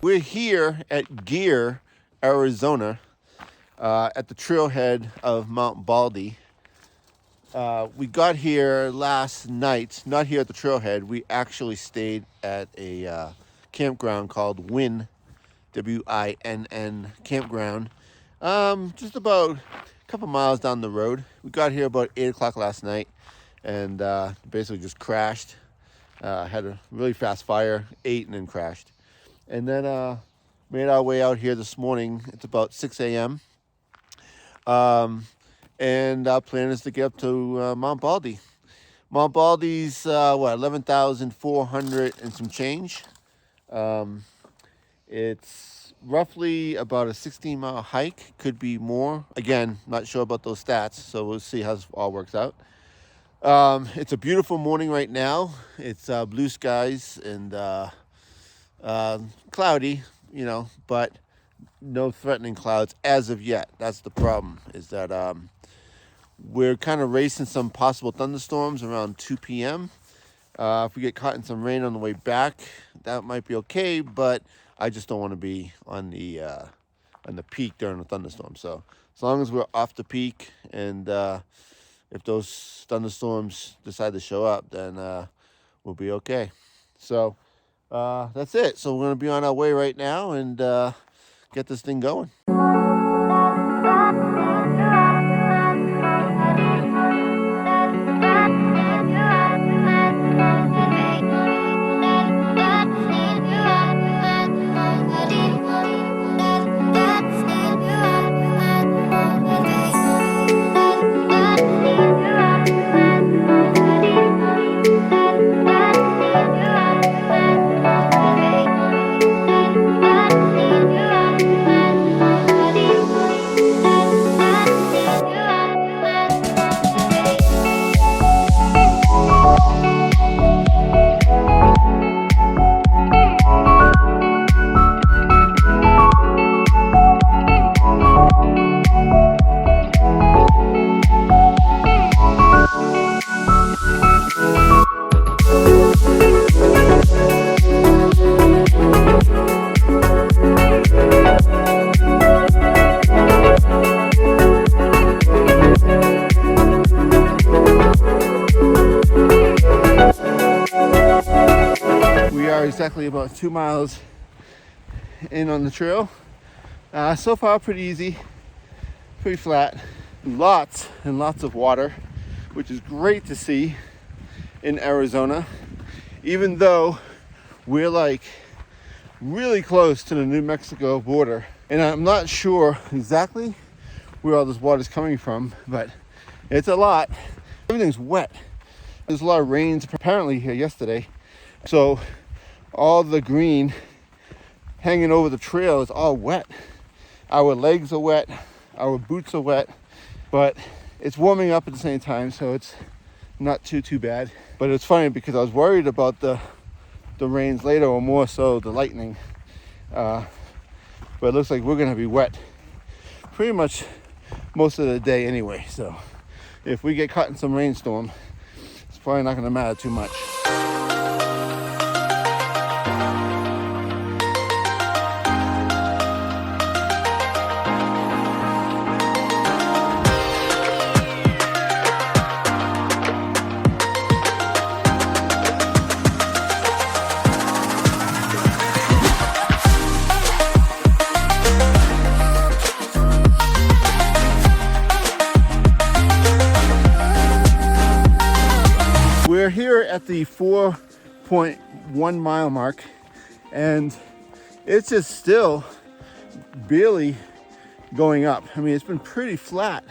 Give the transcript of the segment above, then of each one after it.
We're here at Gear, Arizona, at the trailhead of Mount Baldy. We got here last night, not here at the trailhead. We actually stayed at a campground called Winn, W-I-N-N campground, just about a couple miles down the road. We got here about 8 o'clock last night and basically just crashed. Had a really fast fire, ate and then crashed. And then made our way out here this morning. It's about 6 a.m. And our plan is to get up to Mount Baldy. Mount Baldy's 11,400 and some change. It's roughly about a 16-mile hike, could be more. Again, not sure about those stats, so we'll see how this all works out. It's a beautiful morning right now. It's blue skies and cloudy, but no threatening clouds as of yet. That's the problem, is that we're kind of racing some possible thunderstorms around 2 p.m. If we get caught in some rain on the way back, that might be okay, but I just don't want to be on the peak during a thunderstorm. So as long as we're off the peak, and if those thunderstorms decide to show up, then we'll be okay. So that's it. So we're going to be on our way right now and get this thing going. Exactly about 2 miles in on the trail. So far pretty easy, pretty flat. Lots and lots of water, which is great to see in Arizona, even though we're like really close to the New Mexico border. And I'm not sure exactly where all this water is coming from, but it's a lot. Everything's wet. There's a lot of rains apparently here yesterday, so all the green hanging over the trail is all wet. Our legs are wet, our boots are wet, but it's warming up at the same time, so it's not too bad. But it's funny because I was worried about the rains later, or more so the lightning. But it looks like we're gonna be wet pretty much most of the day anyway. So if we get caught in some rainstorm, it's probably not gonna matter too much. We're here at the 4.1 mile mark, and it's just still barely going up. I mean, it's been pretty flat.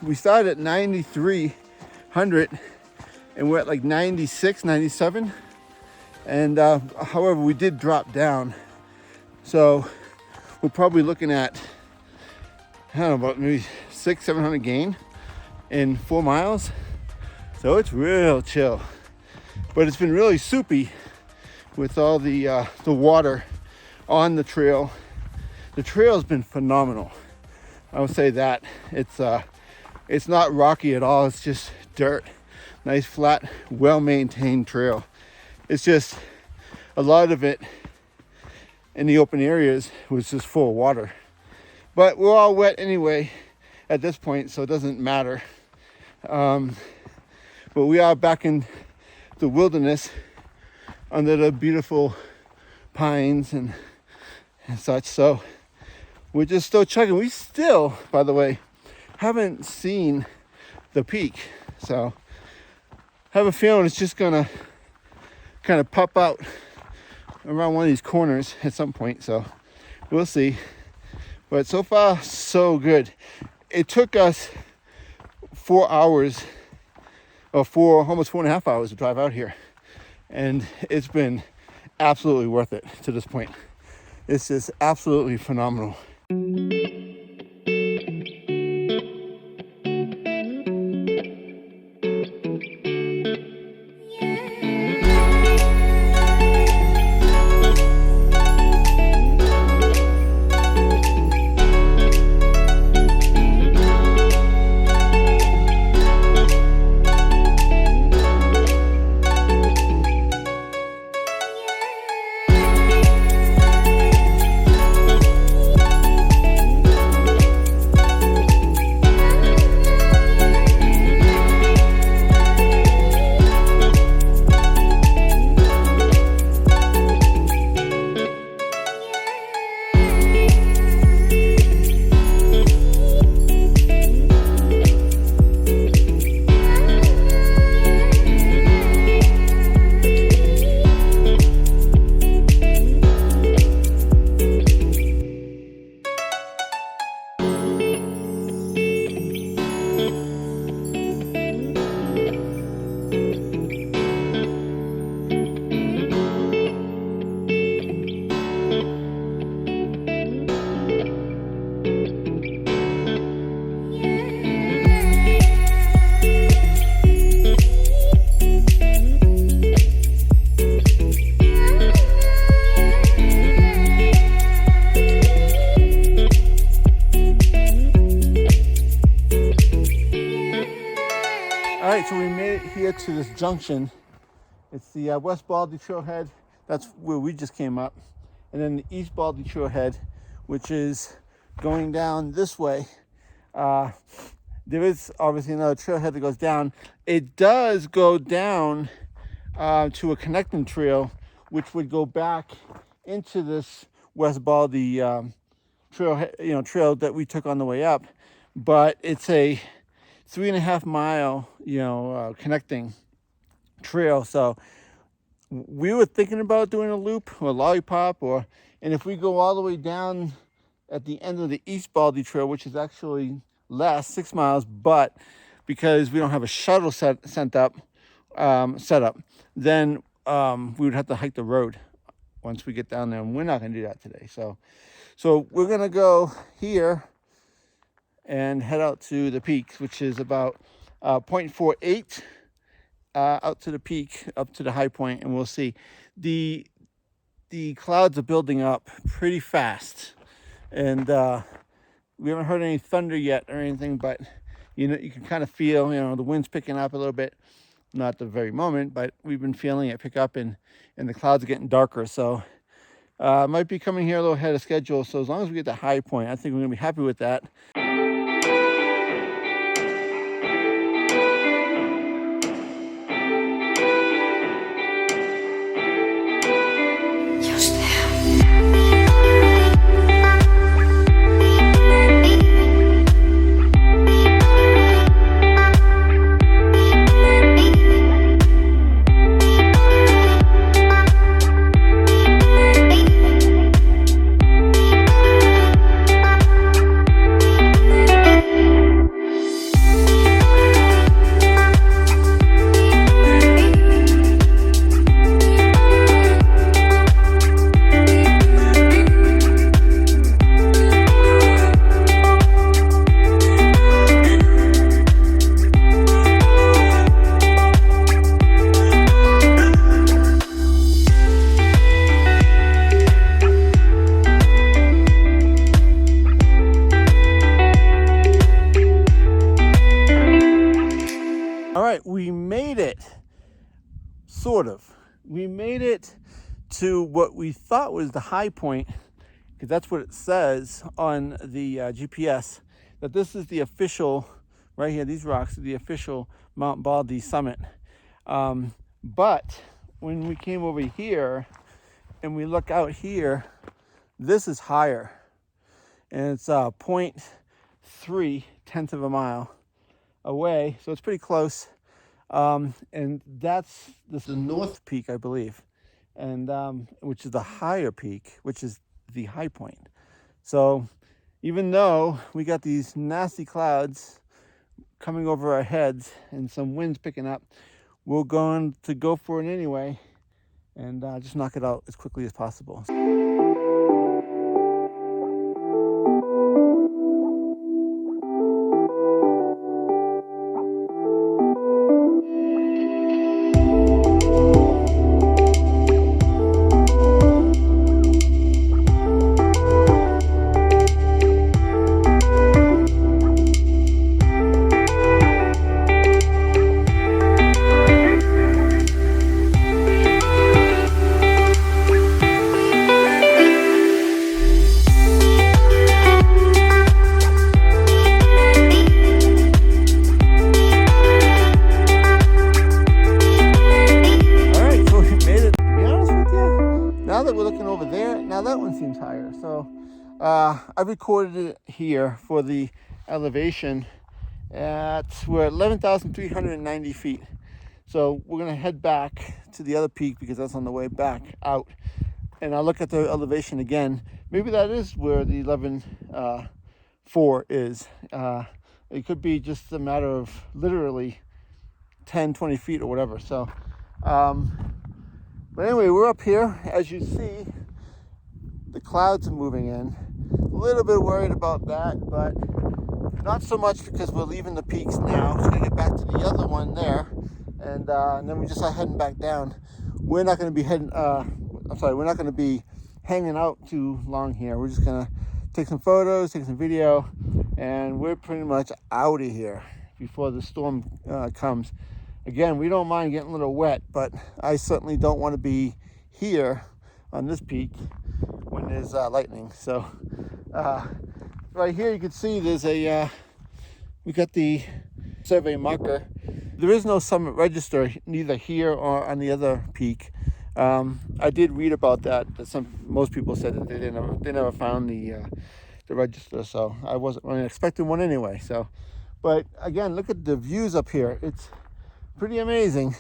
We started at 9,300 and we're at like 96, 97. And however, we did drop down. So we're probably looking at, I don't know, about maybe 600-700 gain in 4 miles. So it's real chill, but it's been really soupy with all the water on the trail. The trail's been phenomenal. I would say that it's not rocky at all. It's just dirt, nice flat, well-maintained trail. It's just a lot of it in the open areas was just full of water. But we're all wet anyway at this point, so it doesn't matter. But we are back in the wilderness under the beautiful pines and such. So we're just still chugging. We still, by the way, haven't seen the peak. So I have a feeling it's just gonna kind of pop out around one of these corners at some point. So we'll see. But so far, so good. It took us 4 hours, or almost 4.5 hours to drive out here. And it's been absolutely worth it to this point. It's just absolutely phenomenal. So we made it here to this junction. It's the West Baldy Trailhead. That's where we just came up. And then the East Baldy Trailhead, which is going down this way. There is obviously another trailhead that goes down. It does go down to a connecting trail, which would go back into this West Baldy trail that we took on the way up. But it's a 3.5 mile, connecting trail. So we were thinking about doing a loop or a lollipop, and if we go all the way down at the end of the East Baldy Trail, which is actually less, 6 miles, but because we don't have a shuttle set up, then we would have to hike the road once we get down there, and we're not going to do that today. So we're going to go here and head out to the peak, which is about 0.48 out to the peak, up to the high point, and we'll see. The clouds are building up pretty fast, and we haven't heard any thunder yet or anything, but you can kind of feel, the wind's picking up a little bit. Not at the very moment, but we've been feeling it pick up, and the clouds are getting darker. So might be coming here a little ahead of schedule. So as long as we get the high point, I think we're gonna be happy with that. We made it, sort of. We made it to what we thought was the high point, because that's what it says on the GPS, that this is the official, right here, these rocks are the official Mount Baldy summit. But when we came over here and we look out here, this is higher. And it's 0.3 tenths of a mile away, so it's pretty close. And this is the North Peak, I believe, and which is the higher peak, which is the high point. So even though we got these nasty clouds coming over our heads and some winds picking up, we're going to go for it anyway and just knock it out as quickly as possible. So I recorded it here for the elevation we're at 11,390 feet. So we're going to head back to the other peak because that's on the way back out. And I'll look at the elevation again. Maybe that is where the 11,4 is. It could be just a matter of literally 10, 20 feet or whatever. So, but anyway, we're up here. As you see, the clouds are moving in. A little bit worried about that, but not so much because we're leaving the peaks now. We're gonna get back to the other one there, and then we just are heading back down. We're not gonna be we're not gonna be hanging out too long here. We're just gonna take some photos, take some video, and we're pretty much out of here before the storm comes. Again, we don't mind getting a little wet, but I certainly don't want to be here on this peak when there's lightning. So right here you can see there's we got the survey marker. There is no summit register neither here or on the other peak. I did read about that most people said that they never found the register, so I wasn't really expecting one anyway. So, but again, look at the views up here. It's pretty amazing.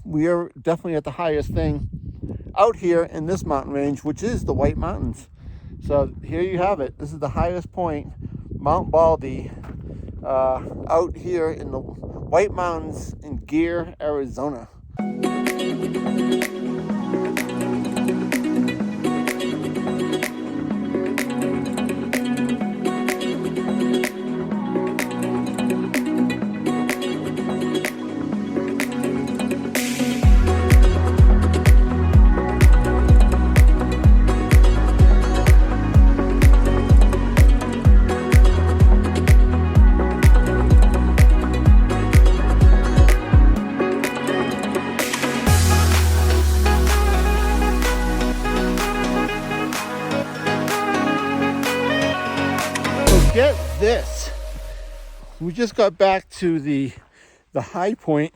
We are definitely at the highest thing out here in this mountain range, which is the White Mountains. So here you have it. This is the highest point, Mount Baldy, out here in the White Mountains in Gear, Arizona. Get this, we just got back to the high point,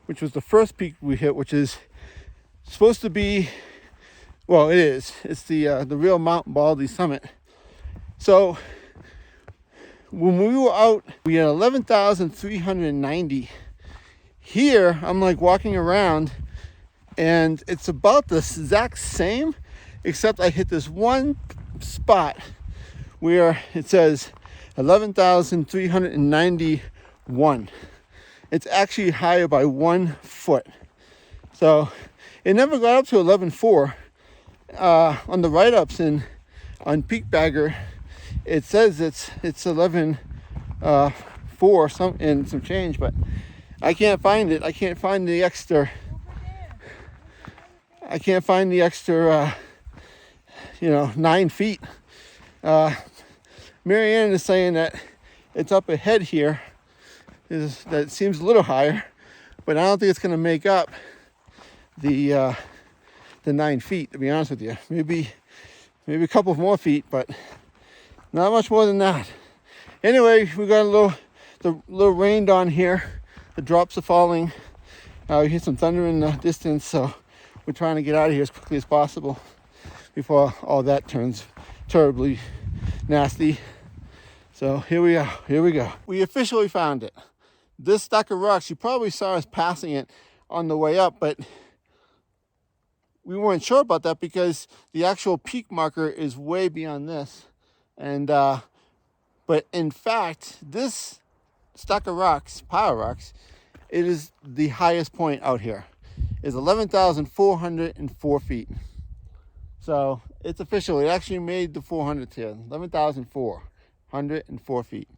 which was the first peak we hit, which is supposed to be, well, it's the real Mount Baldy summit. So when we were out, we had 11,390. Here I'm like walking around and it's about the exact same, except I hit this one spot where it says 11,391. It's actually higher by 1 foot. So it never got up to 11.4. On the write-ups on Peak Bagger, it says it's 11.4 some change, but I can't find it. I can't find the extra. 9 feet. Marianne is saying that it's up ahead here. That seems a little higher, but I don't think it's going to make up the than 9 feet, to be honest with you. Maybe a couple more feet, but not much more than that. Anyway, we got a little rain down here. The drops are falling. We hear some thunder in the distance, so we're trying to get out of here as quickly as possible before all that turns terribly nasty. So here we are. Here we go. We officially found it. This stack of rocks, you probably saw us passing it on the way up, but we weren't sure about that because the actual peak marker is way beyond this. And but in fact, this stack of rocks, pile of rocks, it is the highest point out here. It's 11,404 feet. So it's official. It actually made the 400s here. 11,404 feet.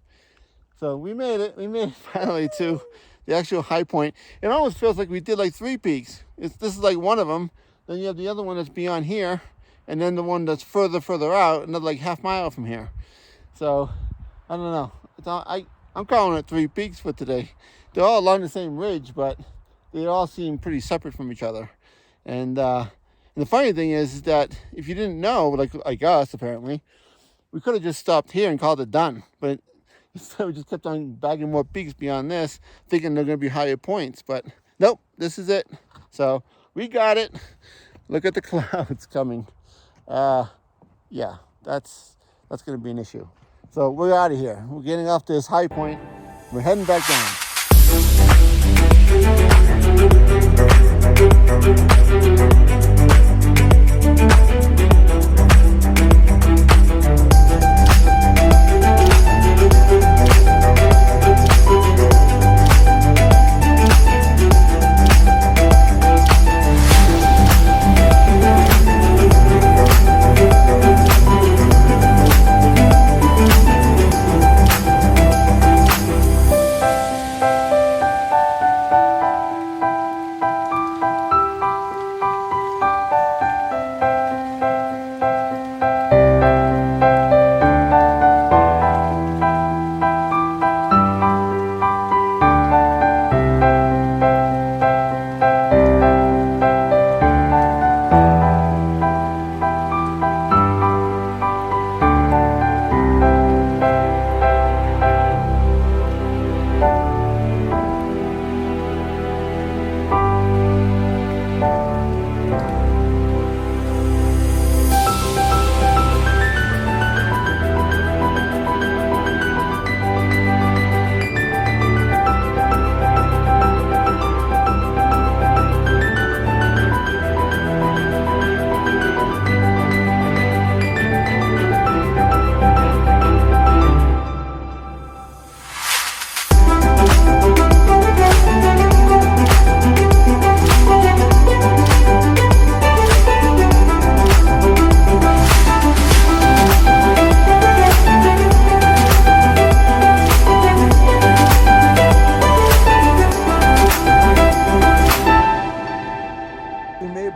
So we made it. We made it finally to the actual high point. It almost feels like we did like 3 peaks. This is like one of them. Then you have the other one that's beyond here, and then the one that's further out, another like half mile from here. So I don't know. I'm calling it 3 peaks for today. They're all along the same ridge, but they all seem pretty separate from each other. And the funny thing is that if you didn't know, like us apparently, we could have just stopped here and called it done. But instead we just kept on bagging more peaks beyond this, thinking they're going to be higher points. But nope, this is it. So we got it. Look at the clouds coming. Yeah, that's going to be an issue. So we're out of here. We're getting off this high point. We're heading back down.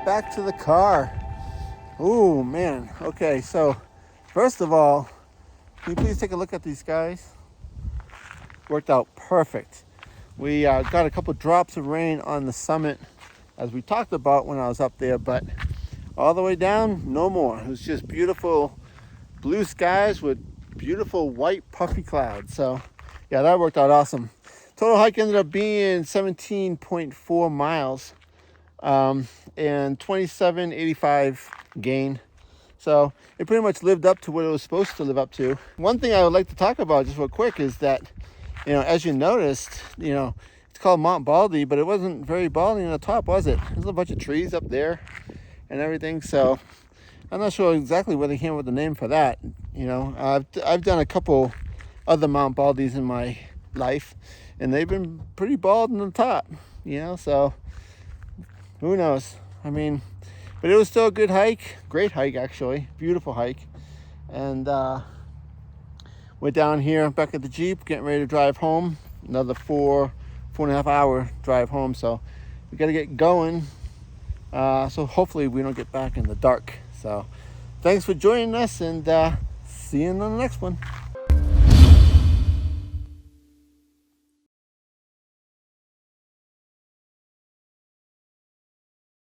Back to the car. Oh man. Okay, so first of all, can you please take a look at these skies? Worked out perfect. We got a couple drops of rain on the summit, as we talked about when I was up there, but all the way down, no more. It was just beautiful blue skies with beautiful white puffy clouds. So yeah, that worked out awesome. Total hike ended up being 17.4 miles. And 27.85 gain. So it pretty much lived up to what it was supposed to live up to. One thing I would like to talk about just real quick is that, as you noticed, it's called Mount Baldy, but it wasn't very baldy on the top, was it? There's a bunch of trees up there and everything. So I'm not sure exactly where they came up with the name for that. I've done a couple other Mount Baldies in my life, and they've been pretty bald on the top, so who knows? But it was still a good hike. Great hike, actually. Beautiful hike. And we're down here back at the Jeep, getting ready to drive home. Another 4.5 hour drive home. So we got to get going. So hopefully we don't get back in the dark. So thanks for joining us, and see you on the next one.